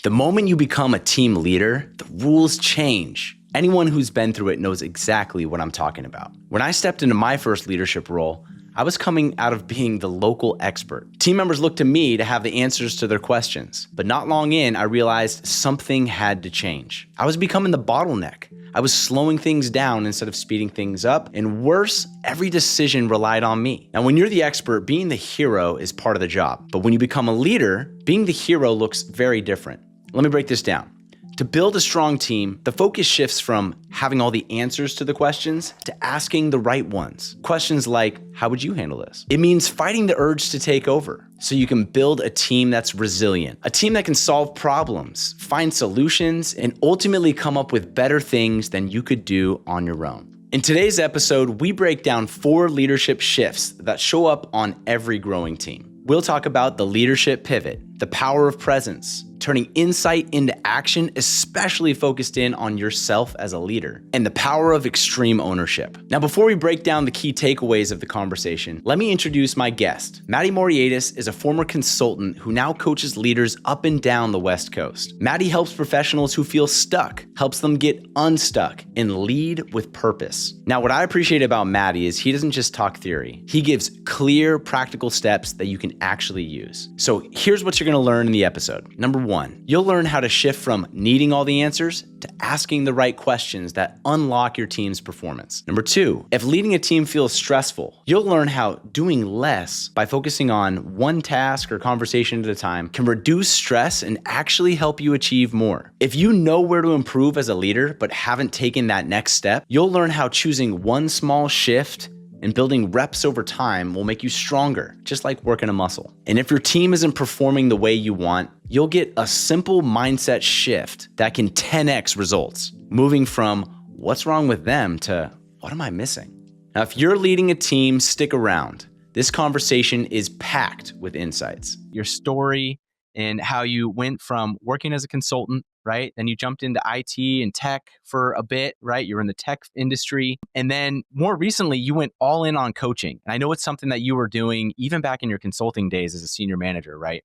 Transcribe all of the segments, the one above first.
The moment you become a team leader, the rules change. Anyone who's been through it knows exactly what I'm talking about. When I stepped into my first leadership role, I was coming out of being the local expert. Team members looked to me to have the answers to their questions. But not long in, I realized something had to change. I was becoming the bottleneck. I was slowing things down instead of speeding things up. And worse, every decision relied on me. Now, when you're the expert, being the hero is part of the job. But when you become a leader, being the hero looks very different. Let me break this down. To build a strong team, the focus shifts from having all the answers to the questions to asking the right ones. Questions like, how would you handle this? It means fighting the urge to take over so you can build a team that's resilient, a team that can solve problems, find solutions, and ultimately come up with better things than you could do on your own. In today's episode, we break down 4 leadership shifts that show up on every growing team. We'll talk about the leadership pivot, the power of presence, turning insight into action, especially focused in on yourself as a leader, and the power of extreme ownership. Now, before we break down the key takeaways of the conversation, let me introduce my guest. Maddie Morietis is a former consultant who now coaches leaders up and down the West Coast. Maddie helps professionals who feel stuck, helps them get unstuck, and lead with purpose. Now, what I appreciate about Maddie is he doesn't just talk theory. He gives clear, practical steps that you can actually use. So here's what you're going to learn in the episode. Number 1, you'll learn how to shift from needing all the answers to asking the right questions that unlock your team's performance. Number 2, if leading a team feels stressful, you'll learn how doing less by focusing on one task or conversation at a time can reduce stress and actually help you achieve more. If you know where to improve as a leader but haven't taken that next step, you'll learn how choosing one small shift and building reps over time will make you stronger, just like working a muscle. And if your team isn't performing the way you want, you'll get a simple mindset shift that can 10x results, moving from what's wrong with them to what am I missing? Now, if you're leading a team, stick around. This conversation is packed with insights. Your story and how you went from working as a consultant, right? Then you jumped into IT and tech for a bit, right? You're in the tech industry. And then more recently, you went all in on coaching. And I know it's something that you were doing even back in your consulting days as a senior manager, right?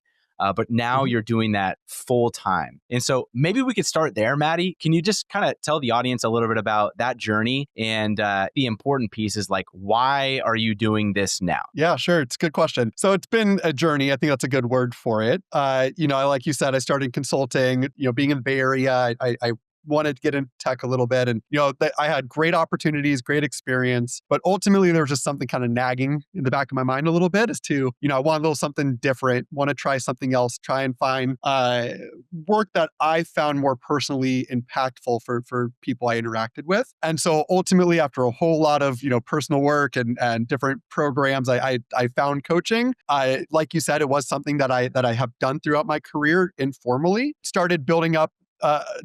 But now you're doing that full time. And so maybe we could start there, Maddie. Can you just kind of tell the audience a little bit about that journey and the important pieces, like why are you doing this now? Yeah, sure. It's a good question. So it's been a journey. I think that's a good word for it. Like you said, I started consulting, being in the Bay Area. I wanted to get into tech a little bit. And, I had great opportunities, great experience. But ultimately, there was just something kind of nagging in the back of my mind a little bit as to, I want a little something different, want to try something else, try and find work that I found more personally impactful for people I interacted with. And so ultimately, after a whole lot of, personal work and different programs, I found coaching. Like you said, it was something that I have done throughout my career informally, started building up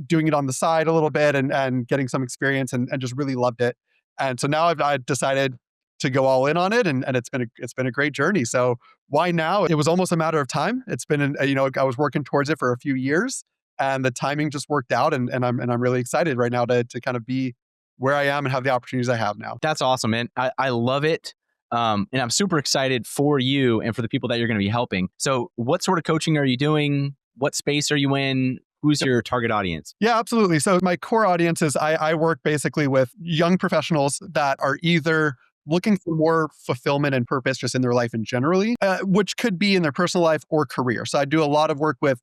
doing it on the side a little bit and getting some experience and just really loved it. And so now I've decided to go all in on it, and it's been a great journey. So why now? It was almost a matter of time. It's been I was working towards it for a few years, and the timing just worked out, and I'm really excited right now to kind of be where I am and have the opportunities I have now. That's awesome, man. I love it. And I'm super excited for you and for the people that you're going to be helping. So what sort of coaching are you doing? What space are you in? Who's your target audience? Yeah, absolutely. So my core audience is I work basically with young professionals that are either looking for more fulfillment and purpose just in their life and generally, which could be in their personal life or career. So I do a lot of work with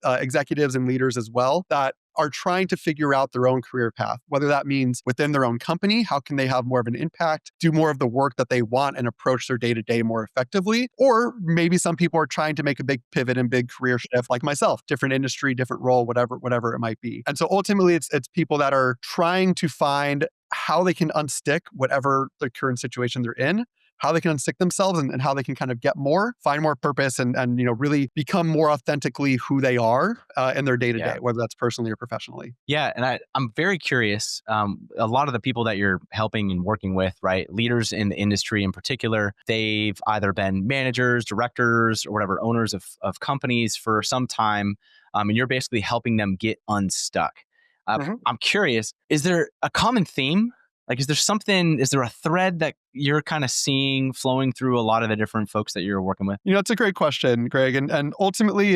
executives and leaders as well that are trying to figure out their own career path, whether that means within their own company, how can they have more of an impact, do more of the work that they want and approach their day-to-day more effectively, or maybe some people are trying to make a big pivot and big career shift like myself, different industry, different role, whatever it might be. And so ultimately it's people that are trying to find how they can unstick whatever the current situation they're in, how they can unstick themselves and how they can kind of get more, find more purpose and really become more authentically who they are in their day-to-day, whether that's personally or professionally. Yeah. And I'm very curious. A lot of the people that you're helping and working with, right? Leaders in the industry in particular, they've either been managers, directors, or whatever, owners of companies for some time. And you're basically helping them get unstuck. I'm curious, is there a common theme? Like, is there a thread that you're kind of seeing flowing through a lot of the different folks that you're working with? It's a great question, Greg. And ultimately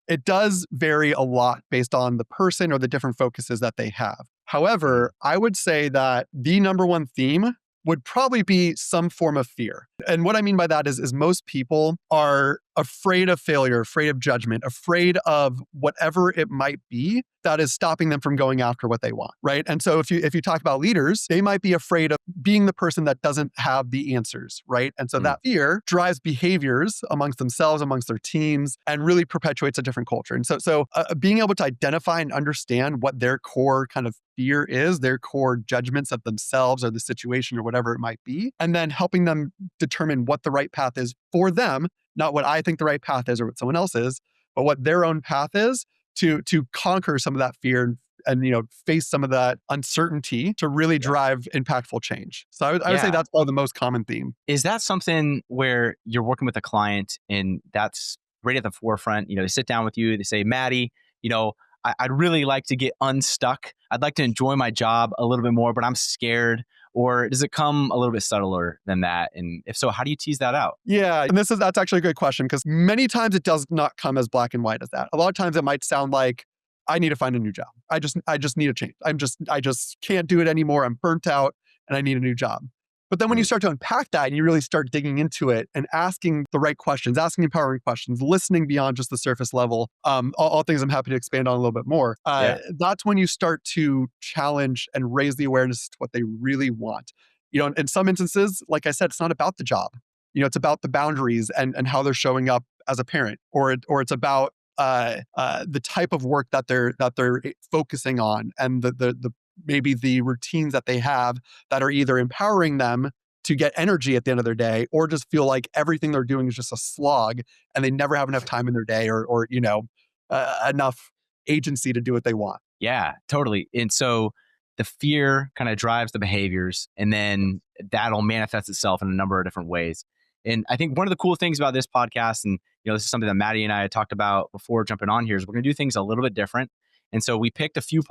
It does vary a lot based on the person or the different focuses that they have. Mm. However, I would say that the number one theme would probably be some form of fear. And what I mean by that is most people are afraid of failure, afraid of judgment, afraid of whatever it might be that is stopping them from going after what they want, right? And so if you talk about leaders, they might be afraid of being the person that doesn't have the answers, right? And so Mm. that fear drives behaviors amongst themselves, amongst their teams, and really perpetuates a different culture. And so being able to identify and understand what their core kind of fear is, their core judgments of themselves or the situation or whatever it might be, and then helping them determine what the right path is for them, not what I think the right path is or what someone else is, but what their own path is to conquer some of that fear and face some of that uncertainty to really Yeah. drive impactful change. So I would say Yeah. that's probably the most common theme. Is that something where you're working with a client and that's right at the forefront? They sit down with you, they say, Maddie, you know, I'd really like to get unstuck. I'd like to enjoy my job a little bit more, but I'm scared. Or does it come a little bit subtler than that? And if so, how do you tease that out? Yeah, and that's actually a great question because many times it does not come as black and white as that. A lot of times it might sound like I need to find a new job. I just need a change. I just can't do it anymore. I'm burnt out and I need a new job. But then when you Mm. start to unpack that and you really start digging into it and asking the right questions, asking empowering questions, listening beyond just the surface level, all things I'm happy to expand on a little bit more. Yeah. That's when you start to challenge and raise the awareness to what they really want. In some instances, like I said, it's not about the job. It's about the boundaries and how they're showing up as a parent, or it's about the type of work that they're focusing on, and the maybe the routines that they have that are either empowering them to get energy at the end of their day, or just feel like everything they're doing is just a slog, and they never have enough time in their day, or enough agency to do what they want. Yeah, totally. And so the fear kind of drives the behaviors, and then that'll manifest itself in a number of different ways. And I think one of the cool things about this podcast, and this is something that Maddie and I had talked about before jumping on here, is we're going to do things a little bit different. And so we picked a few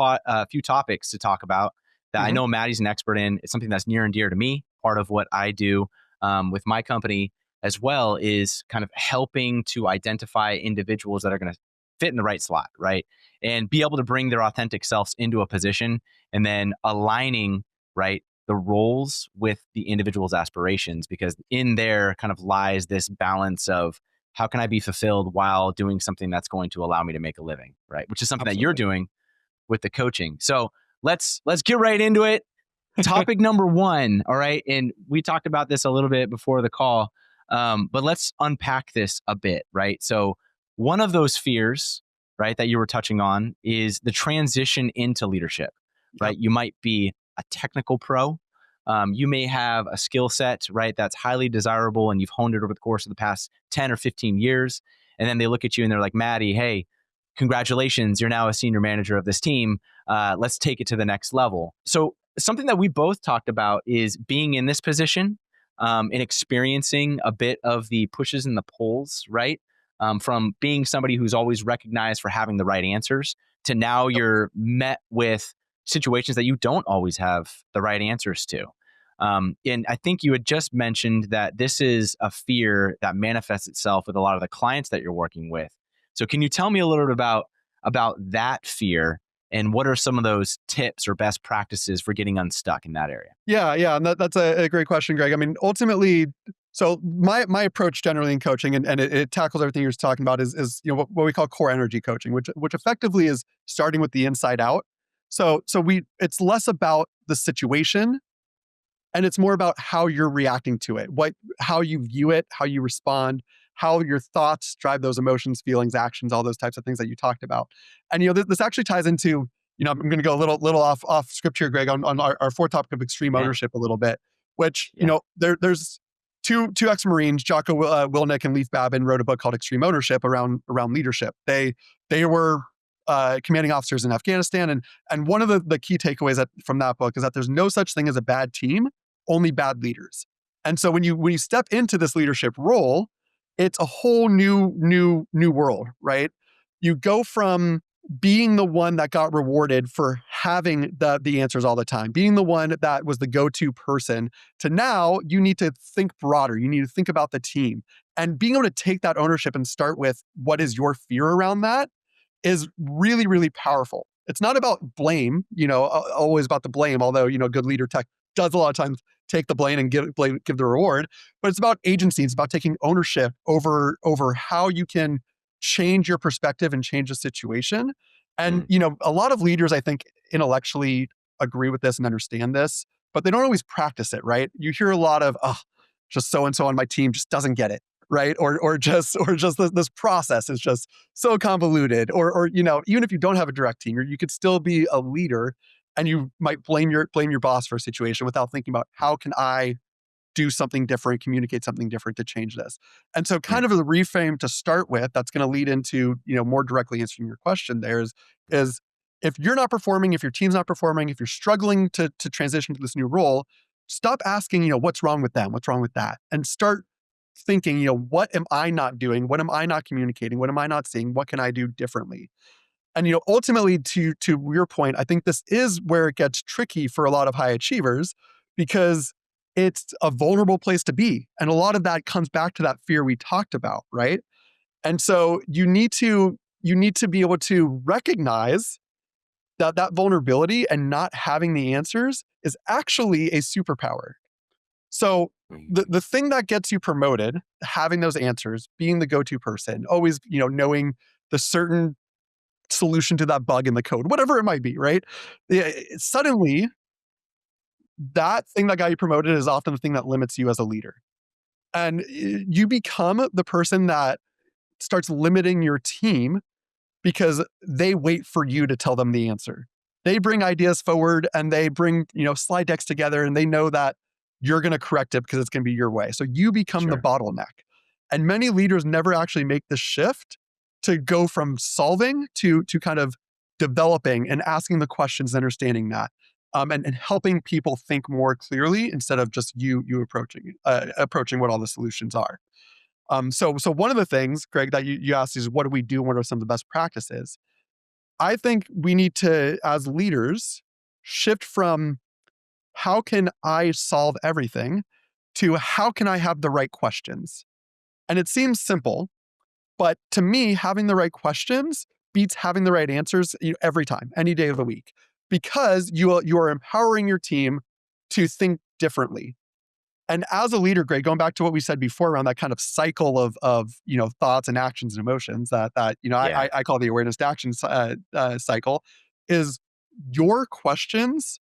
topics to talk about that I Mhm. know Maddie's an expert in. It's something that's near and dear to me. Part of what I do with my company as well is kind of helping to identify individuals that are going to fit in the right slot, right? And be able to bring their authentic selves into a position, and then aligning, right, the roles with the individual's aspirations, because in there kind of lies this balance of how can I be fulfilled while doing something that's going to allow me to make a living, right? Which is something that you're Absolutely. doing with the coaching. So let's get right into it. Topic number one, all right, and we talked about this a little bit before the call, but let's unpack this a bit, right? So one of those fears, right, that you were touching on is the transition into leadership, Yep. right? You might be a technical pro. You may have a skill set, right, that's highly desirable and you've honed it over the course of the past 10 or 15 years. And then they look at you and they're like, Maddie, hey, congratulations, you're now a senior manager of this team. Let's take it to the next level. So something that we both talked about is being in this position and experiencing a bit of the pushes and the pulls, right? From being somebody who's always recognized for having the right answers to now you're met with situations that you don't always have the right answers to. And I think you had just mentioned that this is a fear that manifests itself with a lot of the clients that you're working with. So can you tell me a little bit about that fear, and what are some of those tips or best practices for getting unstuck in that area? Yeah, and that's a great question, Greg. I mean, ultimately, so my approach generally in coaching, and it tackles everything you're talking about, is what we call core energy coaching, which effectively is starting with the inside out. So it's less about the situation, and it's more about how you're reacting to it, how you view it, how you respond, how your thoughts drive those emotions, feelings, actions, all those types of things that you talked about. And this actually ties into, I'm going to go a little off script here, Greg, on our fourth topic of extreme Yeah. ownership a little bit, which Yeah. there's two ex-Marines, Jocko Willnick and Leif Babin, wrote a book called Extreme Ownership around leadership. They were commanding officers in Afghanistan, and one of the key takeaways from that book is that there's no such thing as a bad team, only bad leaders. And so when you step into this leadership role, it's a whole new world, right? You go from being the one that got rewarded for having the answers all the time, being the one that was the go-to person, to now you need to think broader. You need to think about the team, and being able to take that ownership and start with what is your fear around that is really, really powerful. It's not about blame, always about the blame, although, good leader tech does a lot of times take the blame and give the reward, but it's about agency. It's about taking ownership over how you can change your perspective and change the situation. And, a lot of leaders, I think, intellectually agree with this and understand this, but they don't always practice it, right? You hear a lot of, oh, just so-and-so on my team just doesn't get it, right? Or just this process is just so convoluted, or even if you don't have a direct team, you could still be a leader, and you might blame your boss for a situation without thinking about, how can I do something different, communicate something different to change this. And so kind of a reframe to start with, that's going to lead into, more directly answering your question there is if you're not performing, if your team's not performing, if you're struggling to transition to this new role, stop asking, what's wrong with them? What's wrong with that? And start thinking, what am I not doing? What am I not communicating? What am I not seeing? What can I do differently? And, ultimately, to your point, I think this is where it gets tricky for a lot of high achievers, because it's a vulnerable place to be. And a lot of that comes back to that fear we talked about, right? And so you need to be able to recognize that vulnerability and not having the answers is actually a superpower. So the thing that gets you promoted, having those answers, being the go-to person, always, knowing the certain solution to that bug in the code, whatever it might be, right? Suddenly, that thing that got you promoted is often the thing that limits you as a leader. And you become the person that starts limiting your team because they wait for you to tell them the answer. They bring ideas forward and they bring, slide decks together, and they know that you're going to correct it because it's going to be your way. So you become the bottleneck. And many leaders never actually make the shift to go from solving to kind of developing and asking the questions, understanding that, and helping people think more clearly instead of just you approaching what all the solutions are. So one of the things, Greg, that you asked is, what do we do? What are some of the best practices? I think we need to, as leaders, shift from how can I solve everything to how can I have the right questions? And it seems simple, but to me, having the right questions beats having the right answers every time, any day of the week, because you are empowering your team to think differently. And as a leader, Greg, going back to what we said before around that kind of cycle of thoughts and actions and emotions that I call the awareness to action cycle, is your questions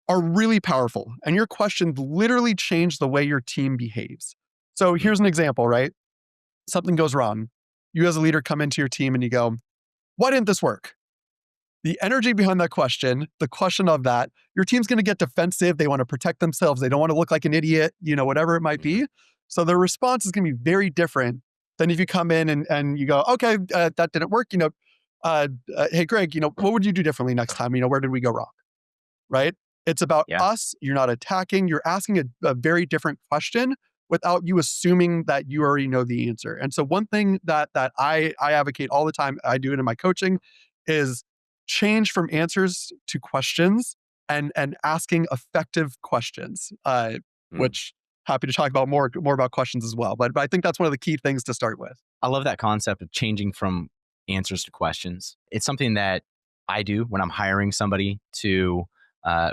are really powerful, and your questions literally change the way your team behaves. So here's an example, right? Something goes wrong. You as a leader come into your team and you go, "Why didn't this work?" The energy behind that question, the question of that, your team's going to get defensive. They want to protect themselves. They don't want to look like an idiot, whatever it might be. So their response is going to be very different than if you come in and you go, "Okay, that didn't work. Hey, Greg, what would you do differently next time? Where did we go wrong?" Right? It's about us. You're not attacking. You're asking a very different question without you assuming that you already know the answer. And so one thing that I advocate all the time, I do it in my coaching, is change from answers to questions, and asking effective questions, which happy to talk about more about questions as well. But I think that's one of the key things to start with. I love that concept of changing from answers to questions. It's something that I do when I'm hiring somebody to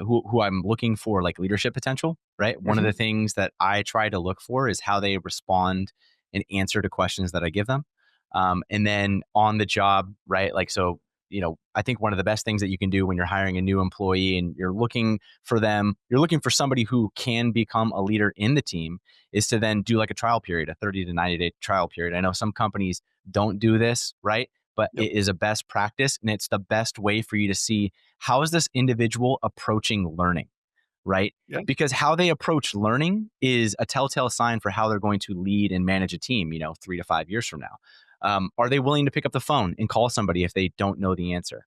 who I'm looking for, like, leadership potential, right? One of the things that I try to look for is how they respond and answer to questions that I give them. And then on the job, right? Like, so, I think one of the best things that you can do when you're hiring a new employee and you're looking for somebody who can become a leader in the team, is to then do like a trial period, a 30 to 90-day trial period. I know some companies don't do this, right? But it is a best practice, and it's the best way for you to see, how is this individual approaching learning, right? Yeah. Because how they approach learning is a telltale sign for how they're going to lead and manage a team, 3 to 5 years from now. Are they willing to pick up the phone and call somebody if they don't know the answer?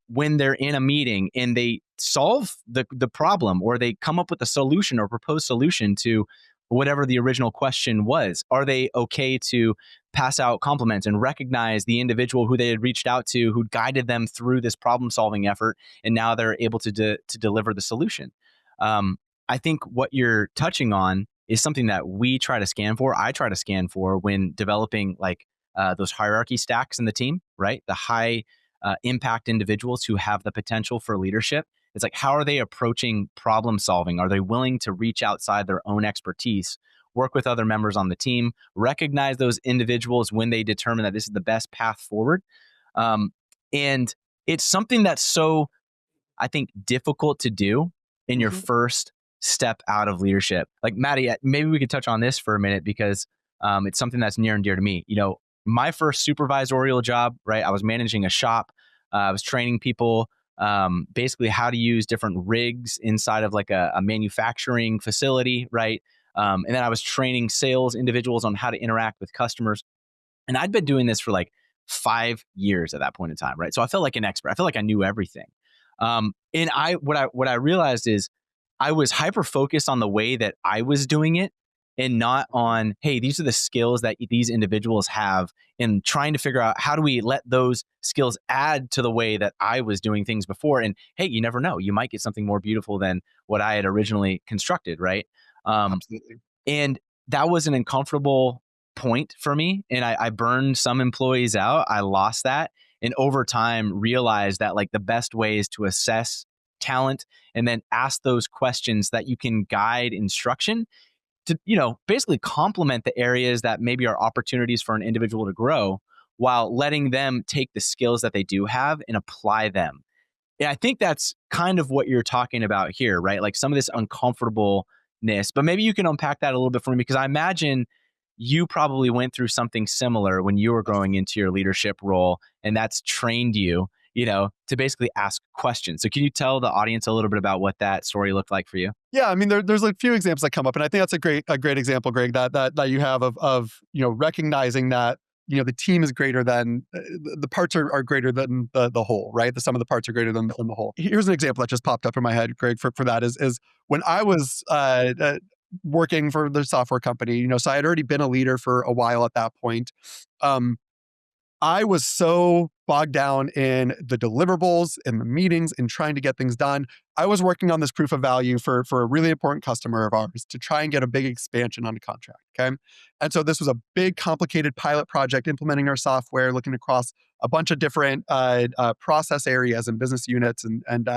When they're in a meeting and they solve the problem, or they come up with a solution or proposed solution to whatever the original question was, are they okay to pass out compliments and recognize the individual who they had reached out to, who guided them through this problem solving effort, and now they're able to deliver the solution. I think what you're touching on is something that we try to scan for. I try to scan for when developing like those hierarchy stacks in the team, right? The high impact individuals who have the potential for leadership. It's like, how are they approaching problem solving? Are they willing to reach outside their own expertise, work with other members on the team, recognize those individuals when they determine that this is the best path forward? And it's something that's so, I think, difficult to do in your first step out of leadership. Like, Maddie, maybe we could touch on this for a minute, because it's something that's near and dear to me. You know, my first supervisorial job, right? I was managing a shop. I was training people basically how to use different rigs inside of like a manufacturing facility, right? And then I was training sales individuals on how to interact with customers. And I'd been doing this for like 5 years at that point in time, right? So I felt like an expert. I felt like I knew everything. And what I realized is I was hyper focused on the way that I was doing it, and not on, hey, these are the skills that these individuals have, and trying to figure out how do we let those skills add to the way that I was doing things before. And hey, you never know, you might get something more beautiful than what I had originally constructed, right? Absolutely. And that was an uncomfortable point for me. And I burned some employees out. I lost that. And over time realized that like the best way is to assess talent and then ask those questions that you can guide instruction to, you know, basically complement the areas that maybe are opportunities for an individual to grow, while letting them take the skills that they do have and apply them. And I think that's kind of what you're talking about here, right? Like some of this uncomfortableness, but maybe you can unpack that a little bit for me, because I imagine you probably went through something similar when you were growing into your leadership role, and that's trained you, you know, to basically ask questions. So can you tell the audience a little bit about what that story looked like for you? Yeah, I mean, there's a few examples that come up, and I think that's a great example, Greg, that you have of recognizing that the team is greater than the parts are greater than the whole, right? The sum of the parts are greater than the whole. Here's an example that just popped up in my head, Greg, for that is when I was working for the software company, so I had already been a leader for a while at that point. I was so bogged down in the deliverables and the meetings and trying to get things done. I was working on this proof of value for a really important customer of ours to try and get a big expansion on a contract. Okay. And so this was a big, complicated pilot project implementing our software, looking across a bunch of different process areas and business units. And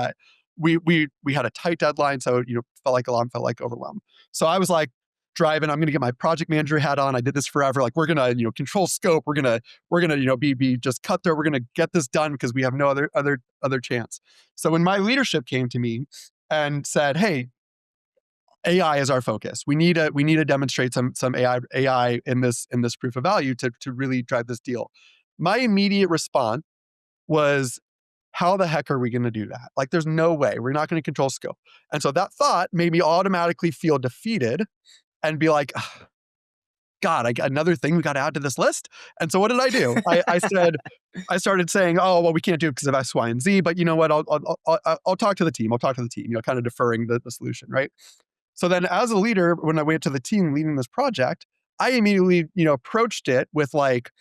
we had a tight deadline. So, felt like alarm, felt like overwhelm. So I was like, driving, I'm going to get my project manager hat on. I did this forever. Like, we're going to, control scope. We're going to, be just cut there. We're going to get this done because we have no other chance. So when my leadership came to me and said, "Hey, AI is our focus. We need to demonstrate some AI in this proof of value to really drive this deal." My immediate response was, how the heck are we going to do that? Like, there's no way. We're not going to control scope. And so that thought made me automatically feel defeated and be like, God, I got another thing we got to add to this list. And so what did I do? I started saying, oh, well, we can't do it because of X, Y, and Z, but you know what? I'll talk to the team. I'll talk to the team, kind of deferring the solution, right? So then as a leader, when I went to the team leading this project, I immediately, approached it with like,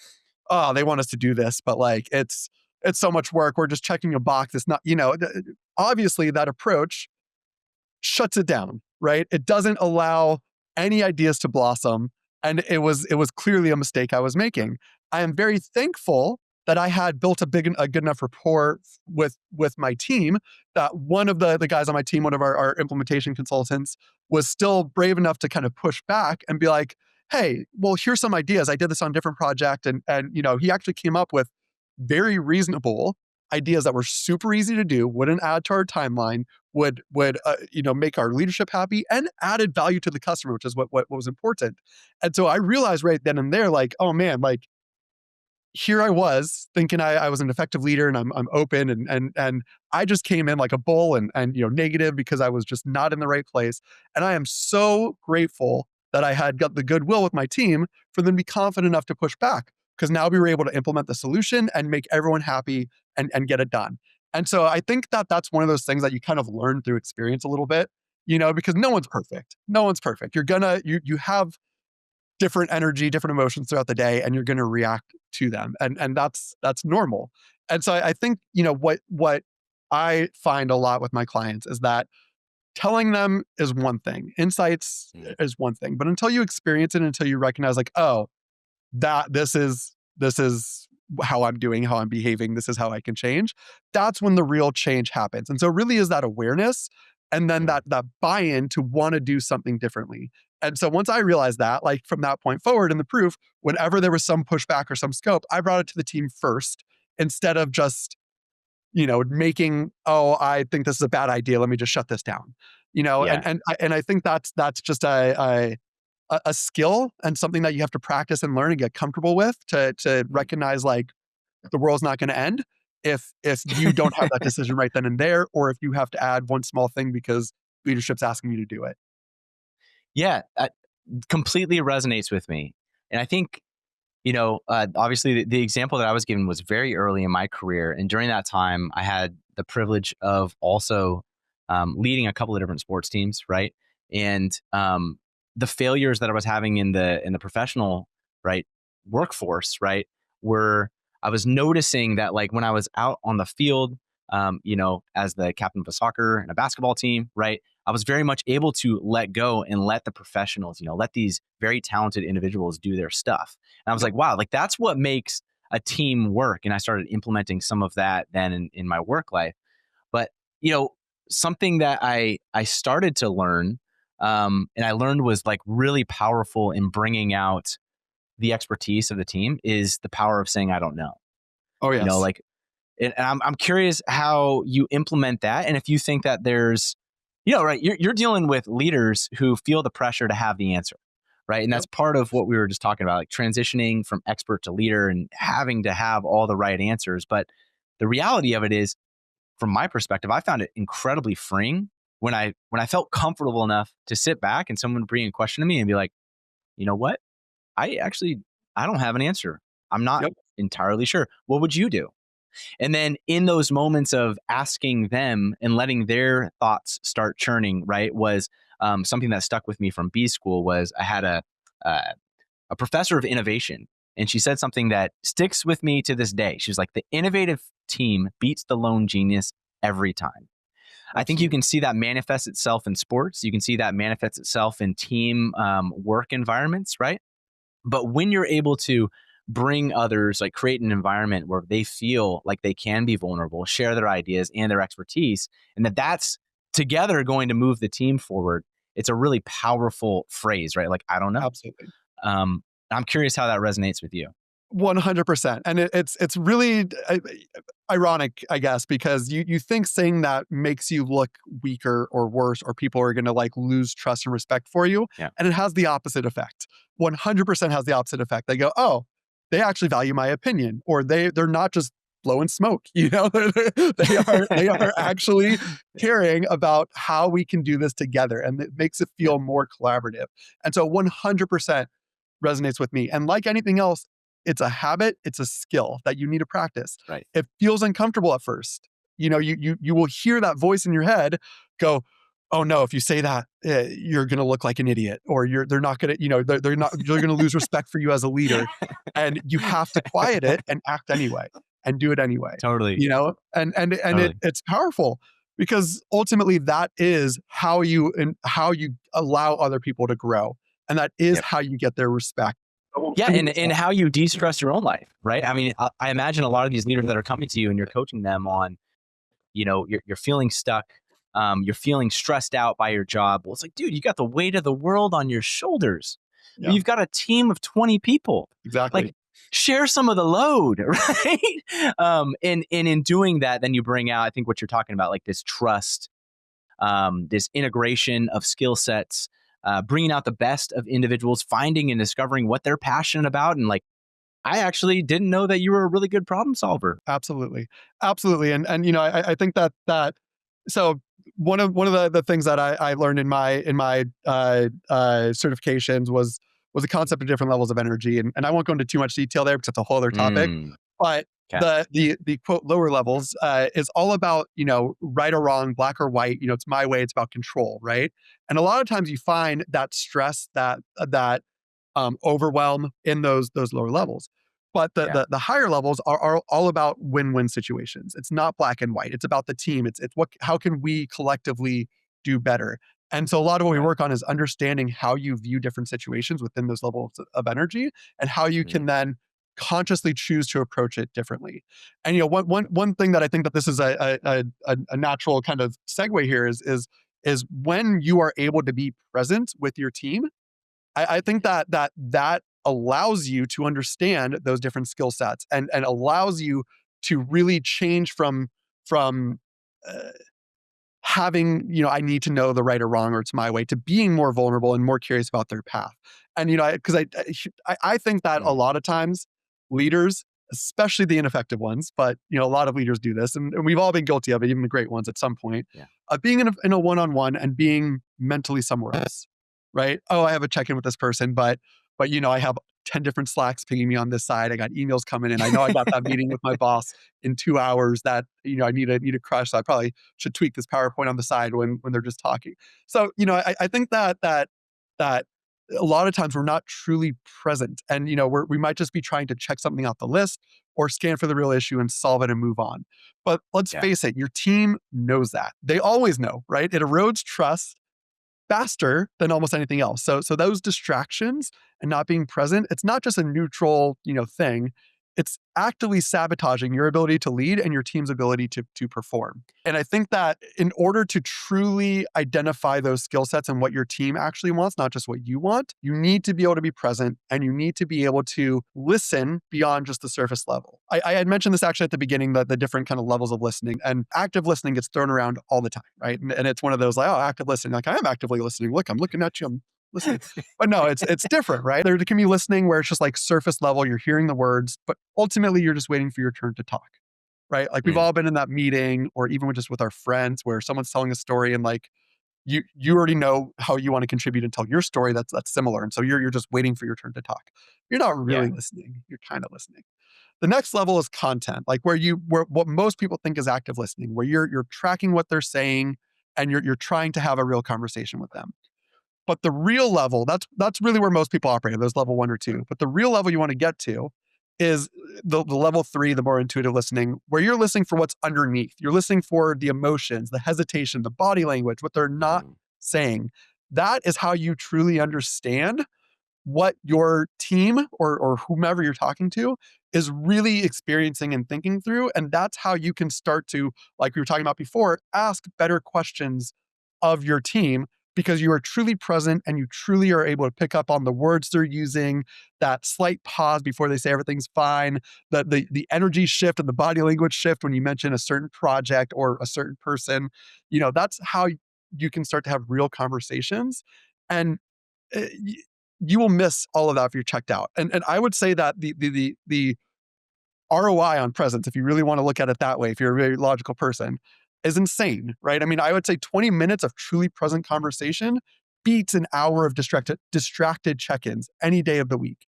oh, they want us to do this, but like, it's so much work. We're just checking a box. It's not, obviously that approach shuts it down, right? It doesn't allow any ideas to blossom. And it was clearly a mistake I was making. I am very thankful that I had built a good enough rapport with my team, that one of the guys on my team, one of our implementation consultants, was still brave enough to kind of push back and be like, "Hey, well, here's some ideas. I did this on a different project." And he actually came up with very reasonable ideas that were super easy to do, wouldn't add to our timeline, would make our leadership happy, and added value to the customer, which is what was important. And so I realized right then and there, like, oh man, like, here I was thinking I was an effective leader and I'm open, and I just came in like a bull and negative because I was just not in the right place. And I am so grateful that I had got the goodwill with my team for them to be confident enough to push back, because now we were able to implement the solution and make everyone happy and get it done. And so I think that that's one of those things that you kind of learn through experience a little bit, because no one's perfect. No one's perfect. You have different energy, different emotions throughout the day, and you're going to react to them. And that's normal. And so I think, what I find a lot with my clients is that telling them is one thing, insights is one thing, but until you experience it, until you recognize like, oh, that this is how I'm doing, how I'm behaving, this is how I can change, that's when the real change happens. And so it really is that awareness and then that buy-in to want to do something differently. And so once I realized that, like from that point forward in the proof, whenever there was some pushback or some scope, I brought it to the team first instead of just, making, oh, I think this is a bad idea, let me just shut this down. Yeah. And I think that's just a skill and something that you have to practice and learn and get comfortable with to recognize like the world's not going to end if you don't have that decision right then and there, or if you have to add one small thing because leadership's asking you to do it. Yeah, completely resonates with me. And I think, obviously the example that I was given was very early in my career. And during that time, I had the privilege of also leading a couple of different sports teams, right? And the failures that I was having in the professional, right, workforce, right, were I was noticing that like when I was out on the field, as the captain of a soccer and a basketball team, right, I was very much able to let go and let the professionals, let these very talented individuals do their stuff. And I was like, wow, like that's what makes a team work. And I started implementing some of that then in my work life. But, something that I started to learn, and I learned was like really powerful in bringing out the expertise of the team is the power of saying, I don't know. Oh, yes. Like, and I'm curious how you implement that. And if you think that there's, right, you're dealing with leaders who feel the pressure to have the answer, right? And that's part of what we were just talking about, like transitioning from expert to leader and having to have all the right answers. But the reality of it is, from my perspective, I found it incredibly freeing when I felt comfortable enough to sit back and someone bring a question to me and be like, you know what? I don't have an answer. I'm not Yep. entirely sure. What would you do? And then in those moments of asking them and letting their thoughts start churning, right, was something that stuck with me from B school. Was I had a professor of innovation, and she said something that sticks with me to this day. She was like, the innovative team beats the lone genius every time. I think you can see that manifest itself in sports. You can see that manifest itself in team work environments, right? But when you're able to bring others, like create an environment where they feel like they can be vulnerable, share their ideas and their expertise, and that's together going to move the team forward, it's a really powerful phrase, right? Like, I don't know. Absolutely. I'm curious how that resonates with you. 100%. And it's really ironic, I guess, because you think saying that makes you look weaker or worse, or people are going to like lose trust and respect for you. Yeah. And it has the opposite effect. 100% has the opposite effect. They go, oh, they actually value my opinion, or they're not just blowing smoke. They are actually caring about how we can do this together, and it makes it feel more collaborative. And so 100% resonates with me. And like anything else, it's a habit, it's a skill that you need to practice. Right. It feels uncomfortable at first. You will hear that voice in your head go, oh no, if you say that, you're going to look like an idiot, or they're not going to, they're going to lose respect for you as a leader. And you have to quiet it and act anyway and do it anyway. Totally. And Totally. it's powerful, because ultimately that is how you allow other people to grow. And that is how you get their respect. Yeah, and how you de-stress your own life, right? I mean, I imagine a lot of these leaders that are coming to you and you're coaching them on, you're feeling stuck, you're feeling stressed out by your job. Well, it's like, dude, you got the weight of the world on your shoulders. Yeah. You've got a team of 20 people. Exactly. Like, share some of the load, right? And in doing that, then you bring out, I think, what you're talking about, like this trust, this integration of skill sets, bringing out the best of individuals, finding and discovering what they're passionate about. And like, I actually didn't know that you were a really good problem solver. Absolutely. Absolutely. And I think that so one of the things that I learned in my certifications was the concept of different levels of energy. And I won't go into too much detail there because it's a whole other topic. But the quote lower levels is all about, right or wrong, black or white. It's my way. It's about control, right? And a lot of times you find that stress, that overwhelm in those lower levels. But the higher levels are all about win-win situations. It's not black and white. It's about the team. It's how can we collectively do better? And so a lot of what we work on is understanding how you view different situations within those levels of energy and how you can then consciously choose to approach it differently. And one thing that I think that this is a natural kind of segue here is when you are able to be present with your team. I think that allows you to understand those different skill sets and allows you to really change from uh, having, I need to know the right or wrong or it's my way, to being more vulnerable and more curious about their path. And, because I think that a lot of times leaders, especially the ineffective ones, but, a lot of leaders do this, and we've all been guilty of it, even the great ones at some point, of being in a one-on-one and being mentally somewhere else, right? Oh, I have a check-in with this person, but I have 10 different Slacks pinging me on this side. I got emails coming in. I know I got that meeting with my boss in 2 hours that, I need to crush. So I probably should tweak this PowerPoint on the side when they're just talking. So, I think that a lot of times we're not truly present, and, we might just be trying to check something off the list or scan for the real issue and solve it and move on. But let's face it, your team knows that. They always know, right? It erodes trust faster than almost anything else. So those distractions and not being present, it's not just a neutral, thing. It's actively sabotaging your ability to lead and your team's ability to perform. And I think that in order to truly identify those skill sets and what your team actually wants, not just what you want, you need to be able to be present and you need to be able to listen beyond just the surface level. I had mentioned this actually at the beginning, the different kind of levels of listening, and active listening gets thrown around all the time, right? And it's one of those like, oh, active listening. Like, I am actively listening. Look, I'm looking at you. I'm listening. But no, it's different, right? There can be listening where it's just like surface level, you're hearing the words, but ultimately you're just waiting for your turn to talk, right? Like we've all been in that meeting or even just with our friends where someone's telling a story and like you already know how you want to contribute and tell your story that's similar. And so you're just waiting for your turn to talk. You're not really listening. You're kind of listening. The next level is content, like where what most people think is active listening, where you're tracking what they're saying and you're trying to have a real conversation with them. But the real level, that's really where most people operate, those level 1 or 2. But the real level you want to get to is the level 3, the more intuitive listening, where you're listening for what's underneath. You're listening for the emotions, the hesitation, the body language, what they're not saying. That is how you truly understand what your team or whomever you're talking to is really experiencing and thinking through. And that's how you can start to, like we were talking about before, ask better questions of your team, because you are truly present and you truly are able to pick up on the words they're using, that slight pause before they say everything's fine, the energy shift and the body language shift when you mention a certain project or a certain person. That's how you can start to have real conversations. And you will miss all of that if you're checked out. And I would say that the ROI on presence, if you really want to look at it that way, if you're a very logical person, is insane, right? I mean, I would say 20 minutes of truly present conversation beats an hour of distracted check-ins any day of the week.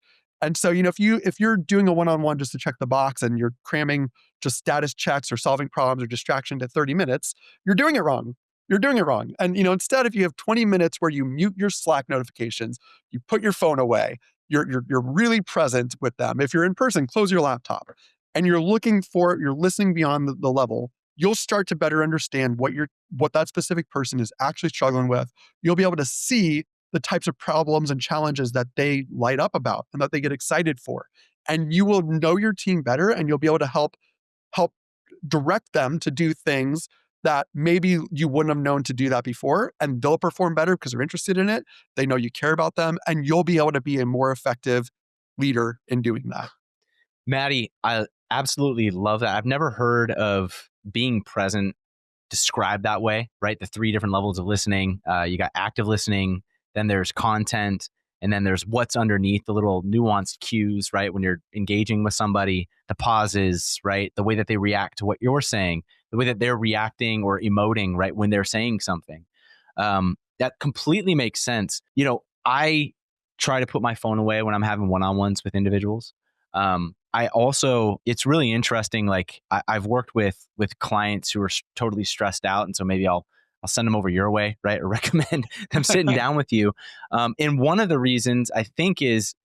And so, if you're doing a one-on-one just to check the box and you're cramming just status checks or solving problems or distraction to 30 minutes, you're doing it wrong. You're doing it wrong. And, instead, if you have 20 minutes where you mute your Slack notifications, you put your phone away, you're really present with them. If you're in person, close your laptop and you're listening beyond the level, you'll start to better understand what that specific person is actually struggling with. You'll be able to see the types of problems and challenges that they light up about and that they get excited for. And you will know your team better and you'll be able to help direct them to do things that maybe you wouldn't have known to do that before, and they'll perform better because they're interested in it. They know you care about them, and you'll be able to be a more effective leader in doing that. Maddie, I absolutely love that. I've never heard of being present described that way, right? The 3 different levels of listening. You got active listening, then there's content, and then there's what's underneath, the little nuanced cues, right? When you're engaging with somebody, the pauses, right? The way that they react to what you're saying, the way that they're reacting or emoting, right? When they're saying something. That completely makes sense. I try to put my phone away when I'm having one-on-ones with individuals. I also, it's really interesting. Like I've worked with clients who are totally stressed out. And so maybe I'll send them over your way, right? Or recommend them sitting down with you. And one of the reasons I think is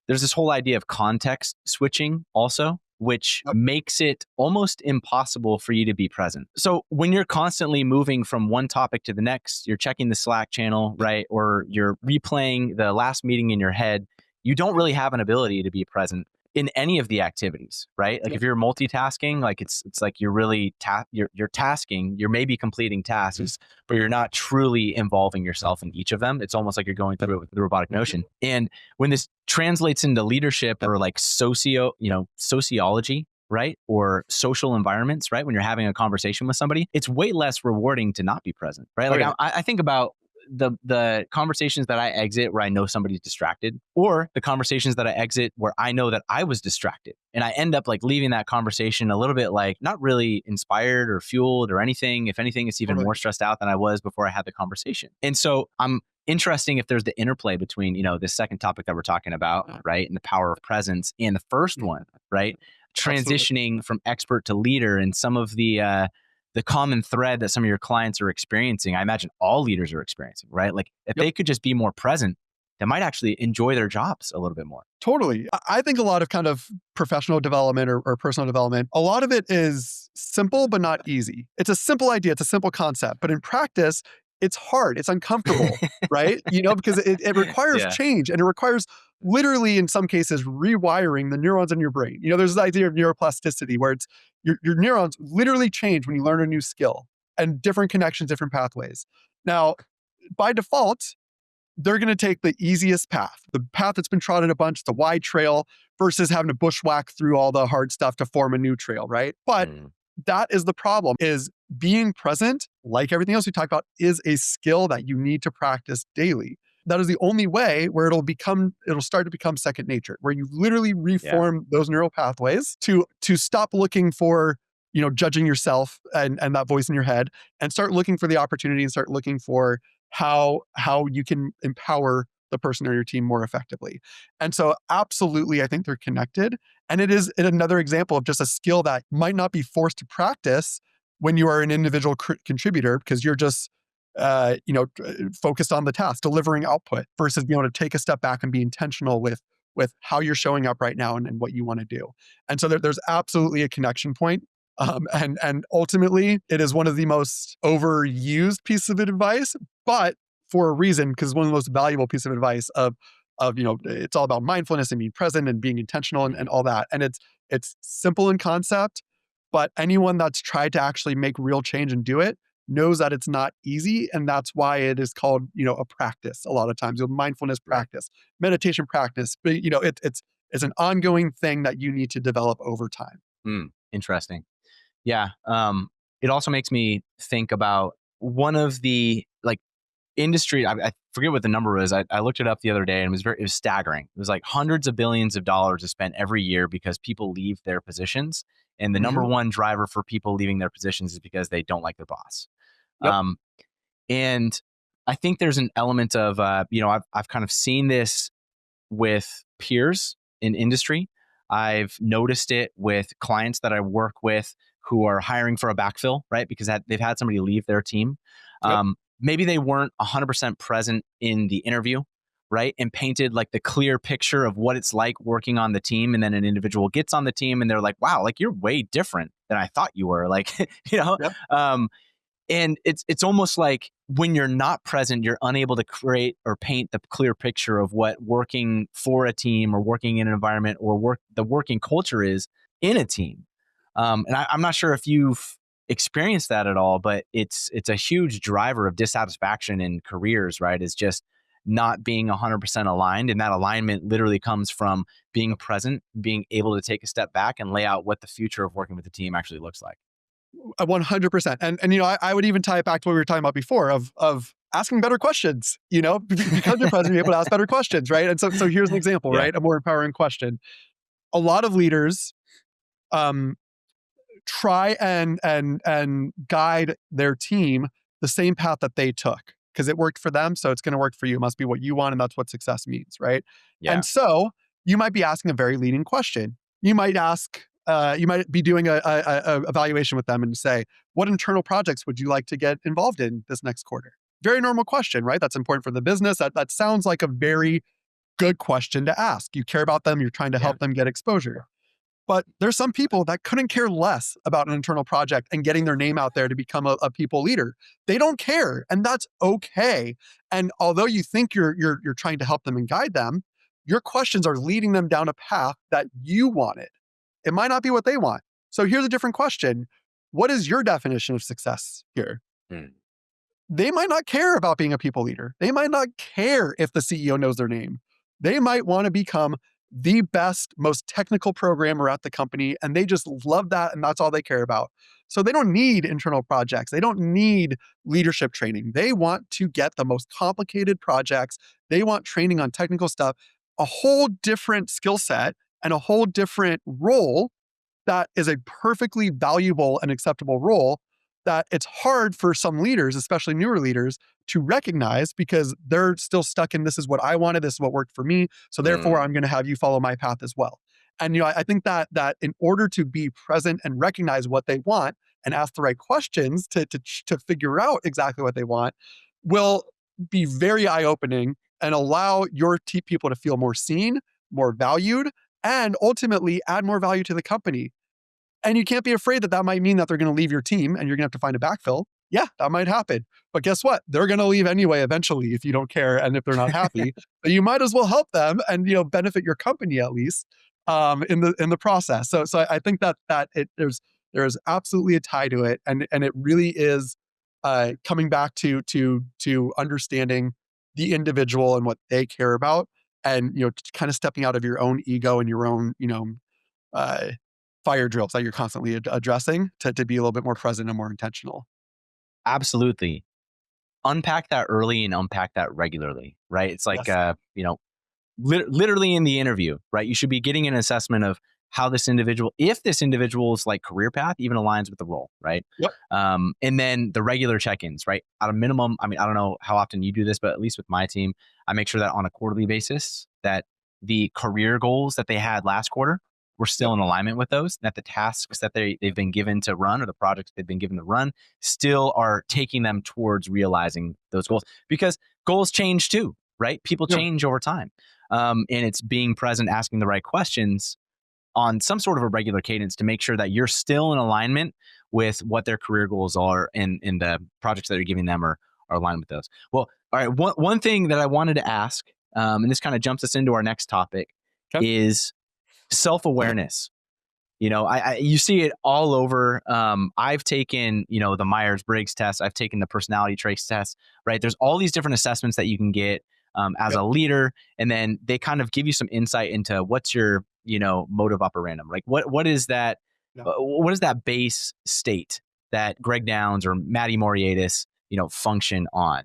there's this whole idea of context switching also, which makes it almost impossible for you to be present. So when you're constantly moving from one topic to the next, you're checking the Slack channel, right? Or you're replaying the last meeting in your head, you don't really have an ability to be present in any of the activities, right? Like if you're multitasking, like it's like you're really you're tasking, you're maybe completing tasks, but you're not truly involving yourself in each of them. It's almost like you're going through it with the robotic notion. And when this translates into leadership or like sociology, right? Or social environments, right? When you're having a conversation with somebody, it's way less rewarding to not be present, right? Like I think about the conversations that I exit where I know somebody's distracted, or the conversations that I exit where I know that I was distracted. And I end up like leaving that conversation a little bit like not really inspired or fueled or anything. If anything, it's even more stressed out than I was before I had the conversation. And so I'm interesting if there's the interplay between, this second topic that we're talking about, right? And the power of presence, and the first one, right? Transitioning from expert to leader, and some of the common thread that some of your clients are experiencing, I imagine all leaders are experiencing, right? Like if they could just be more present, they might actually enjoy their jobs a little bit more. Totally. I think a lot of kind of professional development or personal development, a lot of it is simple, but not easy. It's a simple idea. It's a simple concept, but in practice, it's hard. It's uncomfortable, right? Because it requires change, and it requires literally, in some cases, rewiring the neurons in your brain. There's this idea of neuroplasticity where it's your neurons literally change when you learn a new skill, and different connections, different pathways. Now, by default, they're going to take the easiest path, the path that's been trodden a bunch, the wide trail, versus having to bushwhack through all the hard stuff to form a new trail, right? But that is the problem, is being present, like everything else we talked about, is a skill that you need to practice daily. That is the only way where it'll start to become second nature, where you literally reform those neural pathways to stop looking for, judging yourself and that voice in your head, and start looking for the opportunity, and start looking for how you can empower the person or your team more effectively. And so absolutely, I think they're connected. And it is another example of just a skill that might not be forced to practice when you are an individual contributor, because you're just focused on the task, delivering output, versus being able to take a step back and be intentional with how you're showing up right now and what you want to do. And so there's absolutely a connection point. And ultimately, it is one of the most overused pieces of advice, but for a reason, because one of the most valuable pieces of advice of it's all about mindfulness and being present and being intentional and all that. And it's simple in concept, but anyone that's tried to actually make real change and do it knows that it's not easy. And that's why it is called, a practice a lot of times, mindfulness practice, meditation practice. But, it's an ongoing thing that you need to develop over time. Interesting. Yeah. It also makes me think about one of the industry. I forget what the number was. I looked it up the other day, and it was staggering. It was like hundreds of billions of dollars is spent every year because people leave their positions. And the number one driver for people leaving their positions is because they don't like their boss. And I think there's an element of, I've kind of seen this with peers in industry. I've noticed it with clients that I work with who are hiring for a backfill, right? Because they've had somebody leave their team. Maybe they weren't 100% present in the interview, right? And painted like the clear picture of what it's like working on the team. And then an individual gets on the team and they're like, wow, like you're way different than I thought you were. Like, and it's almost like when you're not present, you're unable to create or paint the clear picture of what working for a team or working in an environment or the working culture is in a team. And I'm not sure if you've experienced that at all, but it's a huge driver of dissatisfaction in careers, right? Is just not being 100% aligned. And that alignment literally comes from being present, being able to take a step back and lay out what the future of working with the team actually looks like. 100%. And I would even tie it back to what we were talking about before of asking better questions, because you're present, you're able to ask better questions, right? And so here's an example, right? A more empowering question. A lot of leaders try and guide their team the same path that they took, because it worked for them, so it's going to work for you. It must be what you want, and that's what success means, right? And so you might be asking a very leading question. You might be doing a evaluation with them and say, what internal projects would you like to get involved in this next quarter? Very normal question, right? That's important for the business. That sounds like a very good question to ask. You care about them, you're trying to help them get exposure. But there's some people that couldn't care less about an internal project and getting their name out there to become a people leader. They don't care, and that's okay. And although you think you're trying to help them and guide them, your questions are leading them down a path that you wanted. It might not be what they want. So here's a different question. What is your definition of success here? Hmm. They might not care about being a people leader. They might not care if the CEO knows their name. They might want to become the best, most technical programmer at the company, and they just love that, and that's all they care about. So they don't need internal projects. They don't need leadership training. They want to get the most complicated projects. They want training on technical stuff, a whole different skill set and a whole different role that is a perfectly valuable and acceptable role that it's hard for some leaders, especially newer leaders, to recognize because they're still stuck in this is what I wanted, this is what worked for me. So therefore, I'm going to have you follow my path as well. And I think that in order to be present and recognize what they want and ask the right questions to figure out exactly what they want will be very eye-opening and allow your people to feel more seen, more valued, and ultimately add more value to the company. And you can't be afraid that might mean that they're going to leave your team and you're going to have to find a backfill. Yeah, that might happen. But guess what? They're going to leave anyway eventually if you don't care and if they're not happy. But you might as well help them and benefit your company at least in the process. So I think that there's absolutely a tie to it, and it really is coming back to understanding the individual and what they care about, and kind of stepping out of your own ego and your own fire drills that you're constantly addressing to be a little bit more present and more intentional. Absolutely. Unpack that early and unpack that regularly, right? It's like, Yes. Literally in the interview, right? You should be getting an assessment of how this individual, if this individual's like career path even aligns with the role, right? Yep. And then the regular check-ins, right? At a minimum, I mean, I don't know how often you do this, but at least with my team, I make sure that on a quarterly basis that the career goals that they had last quarter were still in alignment with those, that the tasks that they've been given to run or the projects they've been given to run still are taking them towards realizing those goals, because goals change too, right? People change over time. And it's being present, asking the right questions on some sort of a regular cadence to make sure that you're still in alignment with what their career goals are, and the projects that you're giving them are aligned with those. Well, all right. One thing that I wanted to ask, and this kind of jumps us into our next topic, is self-awareness. You see it all over. I've taken, the Myers-Briggs test. I've taken the personality traits test, right? There's all these different assessments that you can get as a leader. And then they kind of give you some insight into what's your, modus operandi. Like what is that? What is that base state that Greg Downs or Matty Moriatis, function on?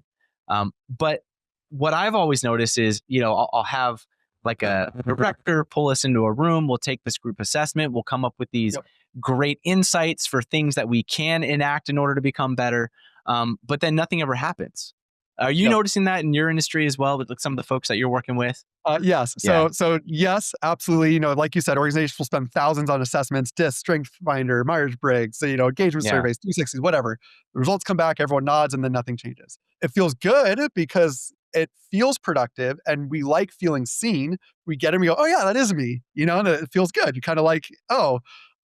But what I've always noticed is, I'll have like a director pull us into a room. We'll take this group assessment. We'll come up with these great insights for things that we can enact in order to become better. But then nothing ever happens. Are you noticing that in your industry as well with like some of the folks that you're working with? Yes. So yes, absolutely. Like you said, organizations will spend thousands on assessments, DISC, Strength Finder, Myers-Briggs, engagement surveys, 360s, whatever. The results come back, everyone nods, and then nothing changes. It feels good because it feels productive and we like feeling seen. We get them, we go, oh yeah, that is me, and it feels good. You kind of like, oh,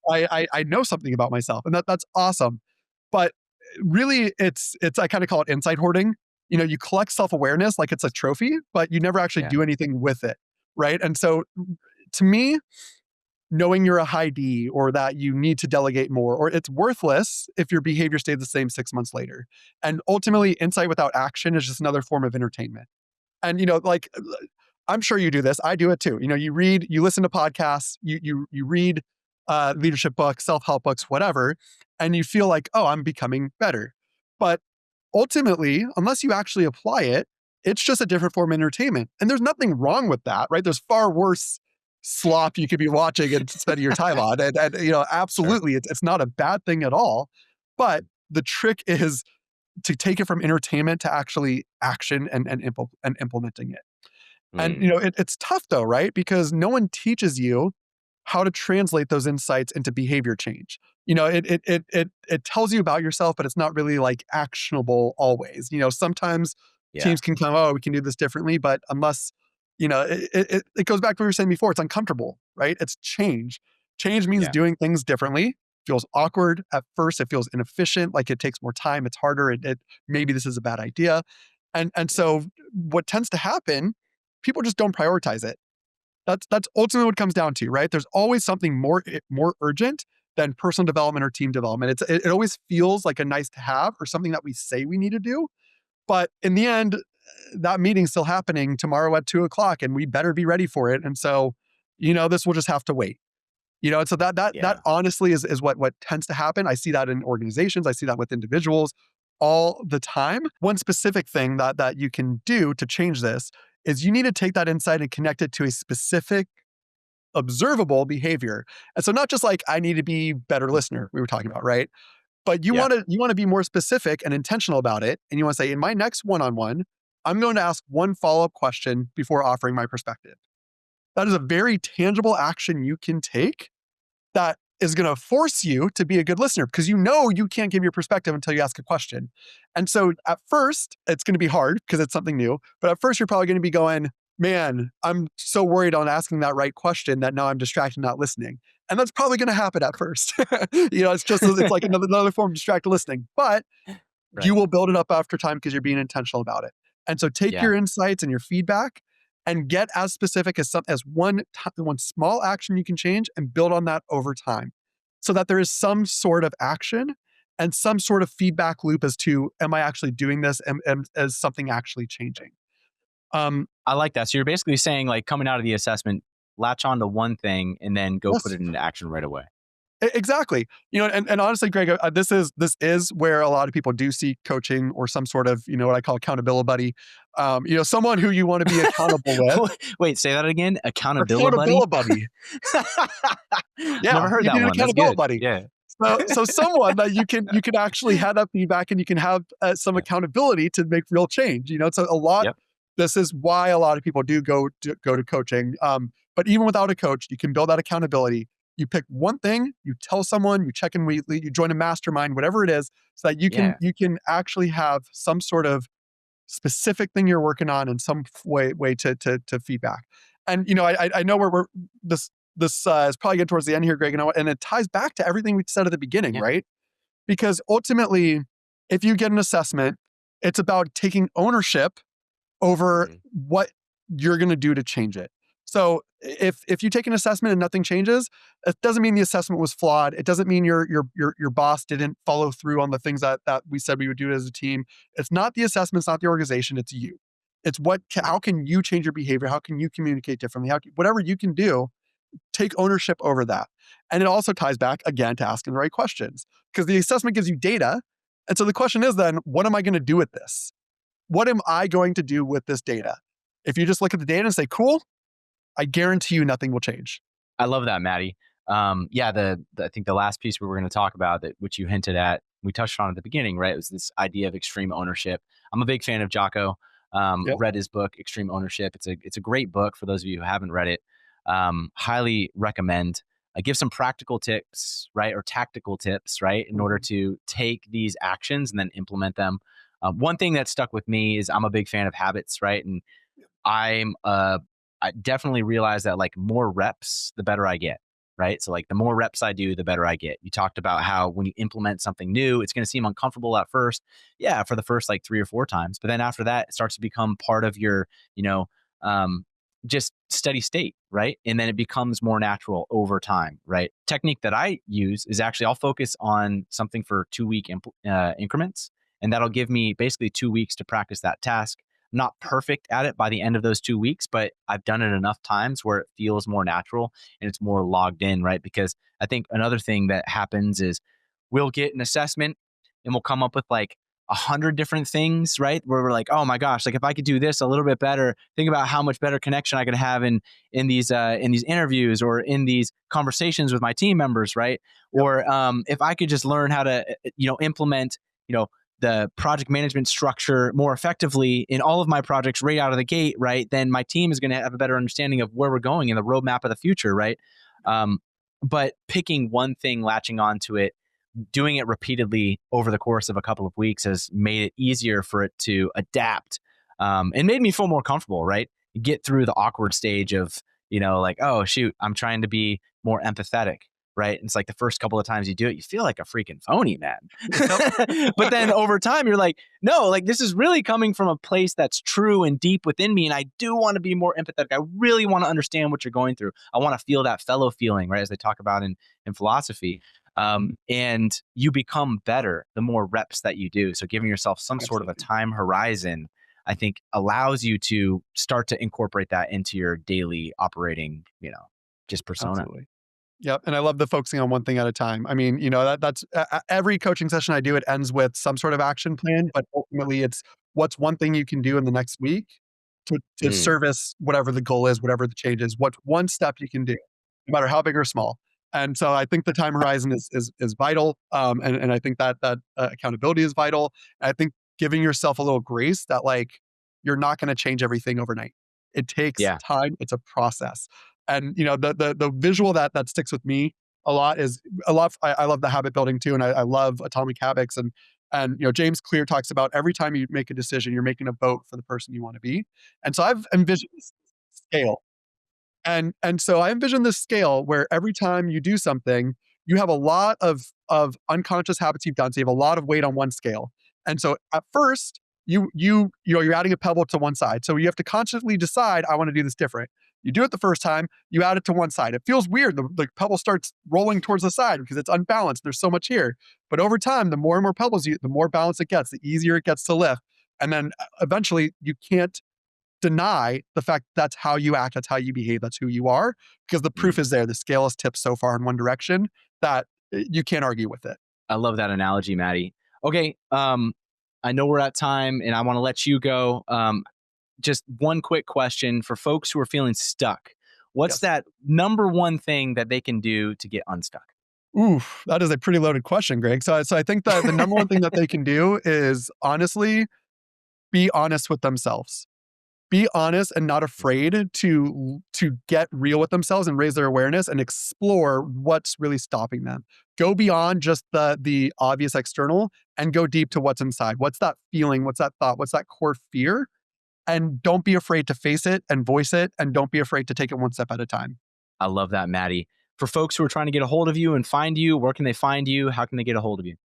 I know something about myself, and that's awesome. But really it's I kind of call it insight hoarding. You collect self-awareness like it's a trophy, but you never actually do anything with it, right? And so to me, knowing you're a high D or that you need to delegate more, or it's worthless if your behavior stays the same 6 months later. And ultimately, insight without action is just another form of entertainment. And, I'm sure you do this. I do it too. You listen to podcasts, you read leadership books, self-help books, whatever, and you feel like, oh, I'm becoming better. But ultimately, unless you actually apply it, it's just a different form of entertainment. And there's nothing wrong with that, right? There's far worse slop you could be watching and spending your time on. And absolutely, it's not a bad thing at all. But the trick is to take it from entertainment to actually action and implementing it. And, it's tough though, right? Because no one teaches you how to translate those insights into behavior change. It tells you about yourself, but it's not really like actionable always. Sometimes teams can come, oh, we can do this differently, but unless it goes back to what we were saying before. It's uncomfortable, right? It's change. Change means Yeah. doing things differently. Feels awkward at first. It feels inefficient. Like it takes more time. It's harder. Maybe this is a bad idea. And so what tends to happen, people just don't prioritize it. That's ultimately what it comes down to, right? There's always something more urgent than personal development or team development. It always feels like a nice to have or something that we say we need to do. But in the end, that meeting's still happening tomorrow at 2:00, and we better be ready for it. And so, this will just have to wait. And so that honestly is what tends to happen. I see that in organizations. I see that with individuals all the time. One specific thing that you can do to change this is you need to take that insight and connect it to a specific observable behavior. And so not just like, I need to be better listener, we were talking about, right? But you want to be more specific and intentional about it. And you want to say, in my next one-on-one, I'm going to ask one follow-up question before offering my perspective. That is a very tangible action you can take that is going to force you to be a good listener, because you can't give your perspective until you ask a question. And so at first, it's going to be hard because it's something new. But at first, you're probably going to be going, man, I'm so worried on asking that right question that now I'm distracted, not listening. And that's probably going to happen at first. It's like another form of distracted listening. But you will build it up after time because you're being intentional about it. And so take your insights and your feedback and get as specific as one small action you can change and build on that over time, so that there is some sort of action and some sort of feedback loop as to, am I actually doing this, and is something actually changing? I like that. So you're basically saying, like, coming out of the assessment, latch on to one thing and then go put it into action right away. Exactly. And honestly, Greg, this is where a lot of people do seek coaching or some sort of, what I call accountability buddy. Someone who you want to be accountable with. Wait, say that again. Accountability buddy. Yeah, never heard that one. That's good. Buddy. Yeah. So someone that you can actually have that feedback and you can have some accountability to make real change. It's a lot. Yep. This is why a lot of people do go to coaching. But even without a coach, you can build that accountability. You pick one thing, you tell someone, you check in weekly, you join a mastermind, whatever it is, so that you can actually have some sort of specific thing you're working on and some way to feedback. And I know we're this is probably getting towards the end here, Greg, and it ties back to everything we said at the beginning, right? Because ultimately, if you get an assessment, it's about taking ownership over what you're going to do to change it. So if you take an assessment and nothing changes, it doesn't mean the assessment was flawed. It doesn't mean your boss didn't follow through on the things that we said we would do as a team. It's not the assessment, it's not the organization, it's you. It's how can you change your behavior? How can you communicate differently? Whatever you can do, take ownership over that. And it also ties back again to asking the right questions, because the assessment gives you data. And so the question is then, what am I going to do with this? What am I going to do with this data? If you just look at the data and say, cool, I guarantee you nothing will change. I love that, Maddie. I think the last piece we were going to talk about, which you hinted at, we touched on at the beginning, right? It was this idea of extreme ownership. I'm a big fan of Jocko. Read his book, Extreme Ownership. It's a great book for those of you who haven't read it. Highly recommend. I give some practical tips, right? Or tactical tips, right? In order to take these actions and then implement them. One thing that stuck with me is I'm a big fan of habits, right? And I definitely realize that, like, more reps, the better I get, right? So like the more reps I do, the better I get. You talked about how when you implement something new, it's going to seem uncomfortable at first. Yeah, for the first like 3 or 4 times. But then after that, it starts to become part of your, just steady state, right? And then it becomes more natural over time, right? Technique that I use is actually I'll focus on something for 2-week increments. And that'll give me basically 2 weeks to practice that task. Not perfect at it by the end of those 2 weeks, but I've done it enough times where it feels more natural and it's more logged in, right? Because I think another thing that happens is we'll get an assessment and we'll come up with like 100 different things, right? Where we're like, oh my gosh, like if I could do this a little bit better, think about how much better connection I could have in these interviews or in these conversations with my team members, right? Yep. Or if I could just learn how to, implement, the project management structure more effectively in all of my projects right out of the gate, right? Then my team is going to have a better understanding of where we're going in the roadmap of the future, right? But picking one thing, latching onto it, doing it repeatedly over the course of a couple of weeks has made it easier for it to adapt and made me feel more comfortable, right? get through the awkward stage of, like, oh shoot, I'm trying to be more empathetic. Right. And it's like the first couple of times you do it, you feel like a freaking phony, man. But then over time, you're like, no, like this is really coming from a place that's true and deep within me. And I do want to be more empathetic. I really want to understand what you're going through. I want to feel that fellow feeling, right? As they talk about in philosophy. And you become better the more reps that you do. So giving yourself some sort of a time horizon, I think, allows you to start to incorporate that into your daily operating, just persona. Absolutely. Yep. And I love the focusing on one thing at a time. I mean, that's every coaching session I do, it ends with some sort of action plan, but ultimately it's what's one thing you can do in the next week to service whatever the goal is, whatever the change is, what's one step you can do, no matter how big or small. And so I think the time horizon is vital. And I think that accountability is vital. And I think giving yourself a little grace that like, you're not going to change everything overnight. It takes time. It's a process. And the visual that sticks with me a lot is I love the habit building too, and I love Atomic Habits, and James Clear talks about every time you make a decision, you're making a vote for the person you want to be. And so I've envisioned this scale, and so I envision this scale where every time you do something, you have a lot of unconscious habits you've done, so you have a lot of weight on one scale. And so at first, you're adding a pebble to one side, so you have to consciously decide, I want to do this different. You do it the first time, you add it to one side. It feels weird. The pebble starts rolling towards the side because it's unbalanced. There's so much here. But over time, the more and more pebbles the more balance it gets, the easier it gets to lift. And then eventually you can't deny the fact that's how you act, that's how you behave, that's who you are, because the proof is there. The scale is tipped so far in one direction that you can't argue with it. I love that analogy, Maddie. Okay. I know we're at time and I want to let you go. Just one quick question for folks who are feeling stuck. What's that number one thing that they can do to get unstuck? Oof, that is a pretty loaded question, Greg. So I think that the number one thing that they can do is honestly be honest with themselves. Be honest and not afraid to get real with themselves and raise their awareness and explore what's really stopping them. Go beyond just the obvious external and go deep to what's inside. What's that feeling? What's that thought? What's that core fear? And don't be afraid to face it and voice it, and don't be afraid to take it one step at a time. I love that, Maddie. For folks who are trying to get a hold of you and find you, where can they find you? How can they get a hold of you?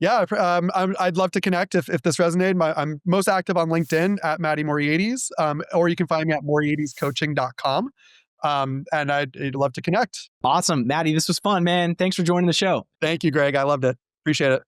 Yeah, I'd love to connect if this resonated. I'm most active on LinkedIn at Maddie Moriates, or you can find me at moriatescoaching.com. And I'd love to connect. Awesome. Maddie, this was fun, man. Thanks for joining the show. Thank you, Greg. I loved it. Appreciate it.